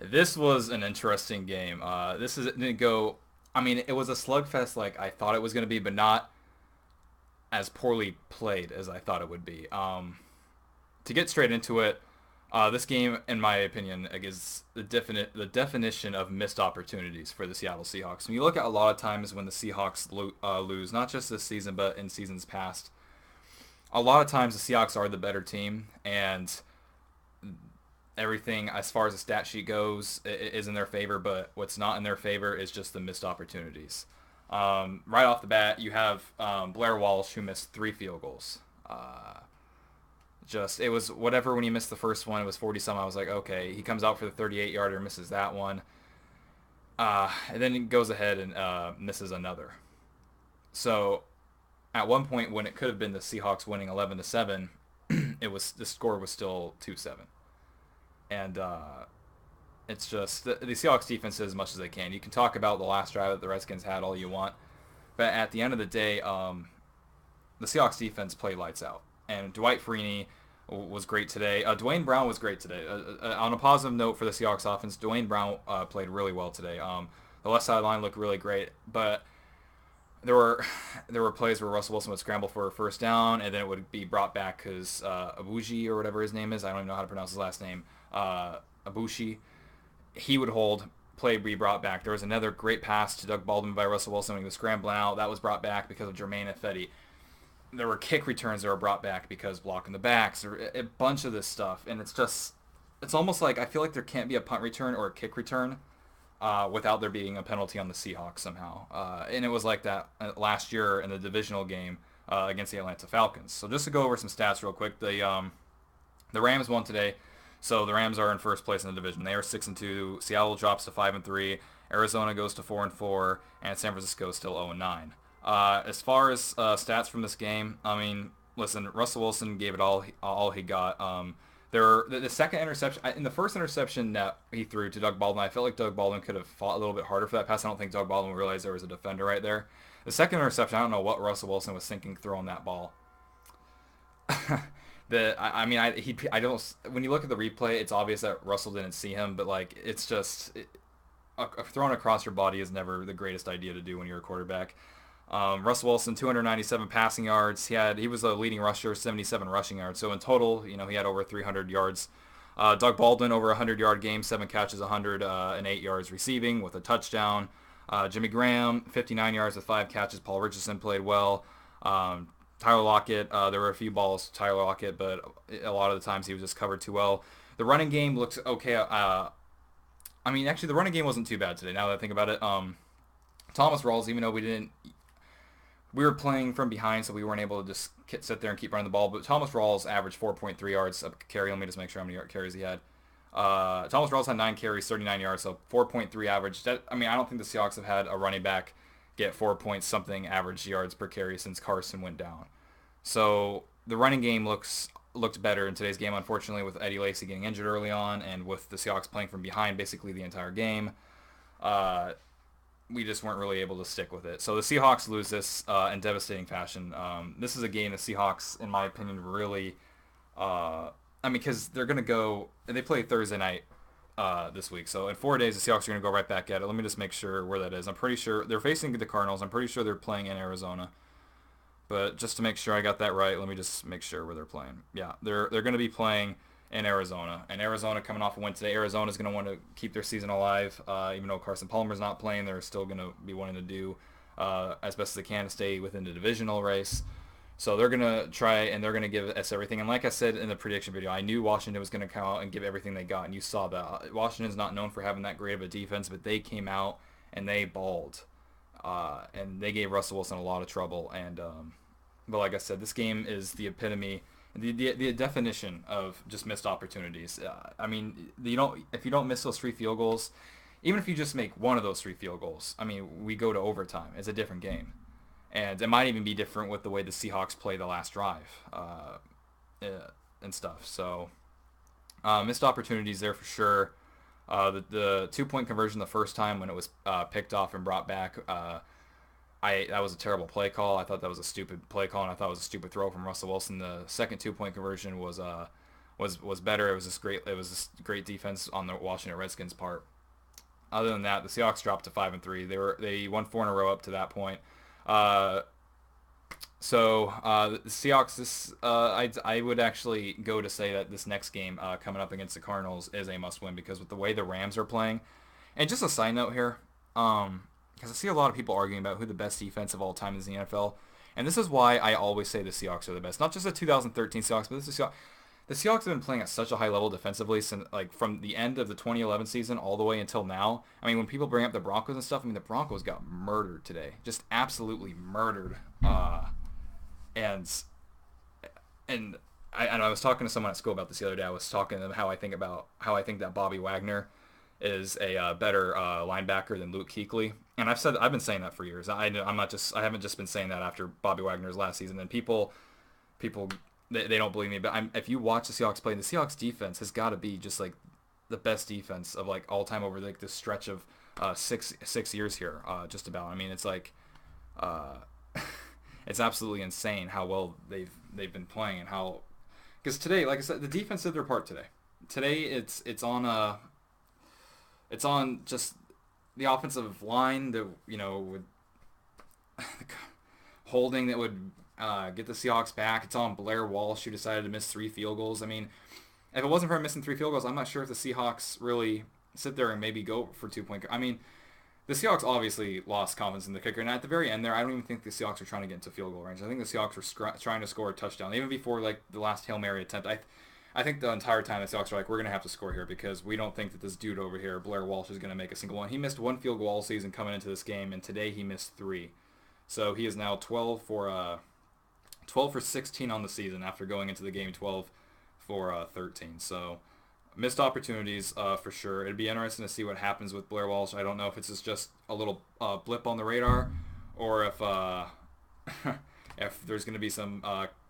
This was an interesting game. This didn't go. I mean, it was a slugfest like I thought it was going to be, but not as poorly played as I thought it would be. To get straight into it, this game, in my opinion, is the definition of missed opportunities for the Seattle Seahawks. When you look at a lot of times when the Seahawks lose, not just this season but in seasons past, a lot of times the Seahawks are the better team, and everything as far as the stat sheet goes is in their favor. But what's not in their favor is just the missed opportunities. Right off the bat, you have Blair Walsh who missed 3 field goals. Just it was whatever when he missed the first one. It was 40 some. I was like, okay. He comes out for the 38 yarder, misses that one, and then he goes ahead and misses another. So at one point when it could have been the Seahawks winning 11-7, it was the score was still 2-7, and it's just the Seahawks defense did as much as they can. You can talk about the last drive that the Redskins had all you want, but at the end of the day, the Seahawks defense played lights out. And Dwight Freeney was great today. Dwayne Brown was great today. On a positive note for the Seahawks offense, Dwayne Brown played really well today. The left side line looked really great, but there were plays where Russell Wilson would scramble for a first down, and then it would be brought back because Abuji or whatever his name is, I don't even know how to pronounce his last name, Abushi, he would hold, play be brought back. There was another great pass to Doug Baldwin by Russell Wilson when he was scrambling out. That was brought back because of Jermaine Ifedi. There were kick returns that were brought back because blocking the backs, or a bunch of this stuff, and it's almost like I feel like there can't be a punt return or a kick return without there being a penalty on the Seahawks somehow. And it was like that last year in the divisional game against the Atlanta Falcons. So just to go over some stats real quick, the Rams won today, so the Rams are in first place in the division. They are 6-2. Seattle drops to 5-3. Arizona goes to 4-4, and San Francisco is still 0-9. As far as stats from this game, I mean, listen, Russell Wilson gave it all he got. The second interception, in the first interception that he threw to Doug Baldwin, I felt like Doug Baldwin could have fought a little bit harder for that pass. I don't think Doug Baldwin realized there was a defender right there. The second interception, I don't know what Russell Wilson was thinking throwing that ball. I don't. When you look at the replay, it's obvious that Russell didn't see him, but like it's just throwing across your body is never the greatest idea to do when you're a quarterback. Russell Wilson, 297 passing yards. He was a leading rusher, 77 rushing yards. So in total, he had over 300 yards. Doug Baldwin, over a 100-yard game, 7 catches, 108 yards receiving with a touchdown. Jimmy Graham, 59 yards with 5 catches. Paul Richardson played well. Tyler Lockett, there were a few balls to Tyler Lockett, but a lot of the times he was just covered too well. The running game looks okay. Actually, the running game wasn't too bad today, now that I think about it. Thomas Rawls, even though we were playing from behind, so we weren't able to just sit there and keep running the ball. But Thomas Rawls averaged 4.3 yards a carry. Let me just make sure how many carries he had. Thomas Rawls had 9 carries, 39 yards, so 4.3 average. I don't think the Seahawks have had a running back get 4-point-something average yards per carry since Carson went down. So the running game looked better in today's game, unfortunately, with Eddie Lacy getting injured early on and with the Seahawks playing from behind basically the entire game. We just weren't really able to stick with it. So the Seahawks lose this in devastating fashion. This is a game the Seahawks, in my opinion, really... because they're going to go... They play Thursday night this week. So in 4 days, the Seahawks are going to go right back at it. Let me just make sure where that is. I'm pretty sure they're facing the Cardinals. I'm pretty sure they're playing in Arizona. But just to make sure I got that right, let me just make sure where they're playing. Yeah, they're going to be playing in Arizona. And Arizona coming off a win today. Arizona's going to want to keep their season alive. Even though Carson Palmer's not playing, they're still going to be wanting to do as best as they can to stay within the divisional race. So they're going to try, and they're going to give us everything. And like I said in the prediction video, I knew Washington was going to come out and give everything they got. And you saw that. Washington's not known for having that great of a defense, but they came out and they balled. And they gave Russell Wilson a lot of trouble. But like I said, this game is the epitome, the definition of just missed opportunities. If you don't miss those 3 field goals, even if you just make one of those 3 field goals, we go to overtime. It's a different game. And it might even be different with the way the Seahawks play the last drive and stuff. So missed opportunities there for sure. The 2-point conversion the first time when it was picked off and brought back, that was a terrible play call. I thought that was a stupid play call, and I thought it was a stupid throw from Russell Wilson. The second 2-point conversion was was better. It was this great defense on the Washington Redskins part. Other than that, the Seahawks dropped to 5-3. They won 4 in a row up to that point. Uh, the Seahawks. I would actually go to say that this next game coming up against the Cardinals is a must win because with the way the Rams are playing, and just a side note here, because I see a lot of people arguing about who the best defense of all time is in the NFL, and this is why I always say the Seahawks are the best. Not just the 2013 Seahawks, but this is the Seahawks have been playing at such a high level defensively since like from the end of the 2011 season all the way until now. I mean, when people bring up the Broncos and stuff, I mean the Broncos got murdered today, just absolutely murdered. And I was talking to someone at school about this the other day. I was talking to them how I think that Bobby Wagner is a better linebacker than Luke Kuechly, and I've been saying that for years. I haven't just been saying that after Bobby Wagner's last season. And people they don't believe me, but if you watch the Seahawks play, the Seahawks defense has got to be just like the best defense of like all time over like this stretch of 6 years here, just about. I mean, it's like it's absolutely insane how well they've been playing and how because today, like I said, the defense did their part today. Today it's on just the offensive line that would holding that would get the Seahawks back. It's on Blair Walsh, who decided to miss 3 field goals. I mean, if it wasn't for him missing 3 field goals, I'm not sure if the Seahawks really sit there and maybe go for 2-point. I mean, the Seahawks obviously lost confidence in the kicker, and at the very end there, I don't even think the Seahawks were trying to get into field goal range. I think the Seahawks were trying to score a touchdown, even before like the last Hail Mary attempt. I think the entire time the Seahawks were like, we're going to have to score here because we don't think that this dude over here, Blair Walsh, is going to make a single one. He missed 1 field goal all season coming into this game, and today he missed 3. So he is now 12 for 16 on the season after going into the game 12 for 13. So missed opportunities for sure. It'd be interesting to see what happens with Blair Walsh. I don't know if it's just a little blip on the radar or if if there's going to be some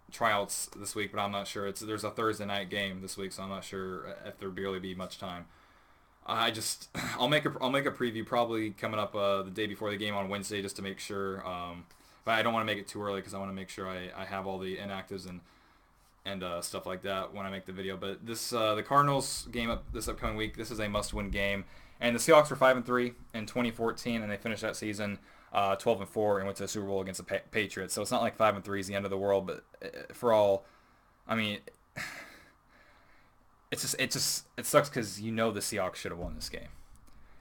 tryouts this week, but I'm not sure. There's a Thursday night game this week, so I'm not sure if there'll barely be much time. I'll make a preview probably coming up the day before the game on Wednesday just to make sure. But I don't want to make it too early because I want to make sure I have all the inactives and stuff like that when I make the video. But the Cardinals game this upcoming week, this is a must-win game. And the Seahawks were 5-3 in 2014, and they finished that season 12-4 and went to the Super Bowl against the Patriots. So it's not like 5-3 is the end of the world, but I mean, it sucks because the Seahawks should have won this game.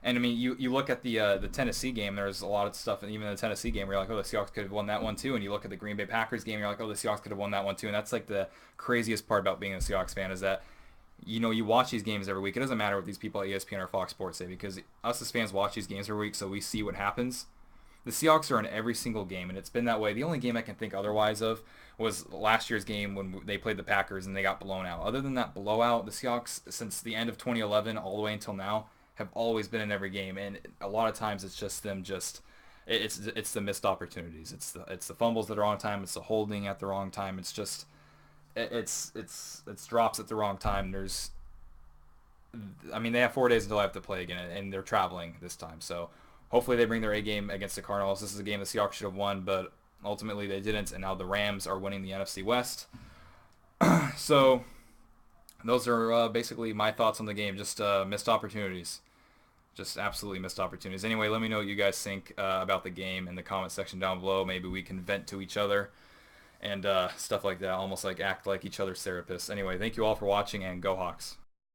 And I mean, you look at the Tennessee game. There's a lot of stuff, and even in the Tennessee game, where you're like, oh, the Seahawks could have won that one too. And you look at the Green Bay Packers game, you're like, oh, the Seahawks could have won that one too. And that's like the craziest part about being a Seahawks fan is that you watch these games every week. It doesn't matter what these people at ESPN or Fox Sports say because us as fans watch these games every week, so we see what happens. The Seahawks are in every single game, and it's been that way. The only game I can think otherwise of was last year's game when they played the Packers and they got blown out. Other than that blowout, the Seahawks, since the end of 2011 all the way until now, have always been in every game, and a lot of times it's just them it's the missed opportunities. It's the fumbles that are on time. It's the holding at the wrong time. It's just it's drops at the wrong time. They have 4 days until I have to play again, and they're traveling this time. So hopefully they bring their A game against the Cardinals. This is a game the Seahawks should have won, but ultimately they didn't, and now the Rams are winning the NFC West. So those are basically my thoughts on the game. Just missed opportunities. Just absolutely missed opportunities. Anyway, let me know what you guys think about the game in the comment section down below. Maybe we can vent to each other and stuff like that. Almost like act like each other's therapists. Anyway, thank you all for watching, and go Hawks.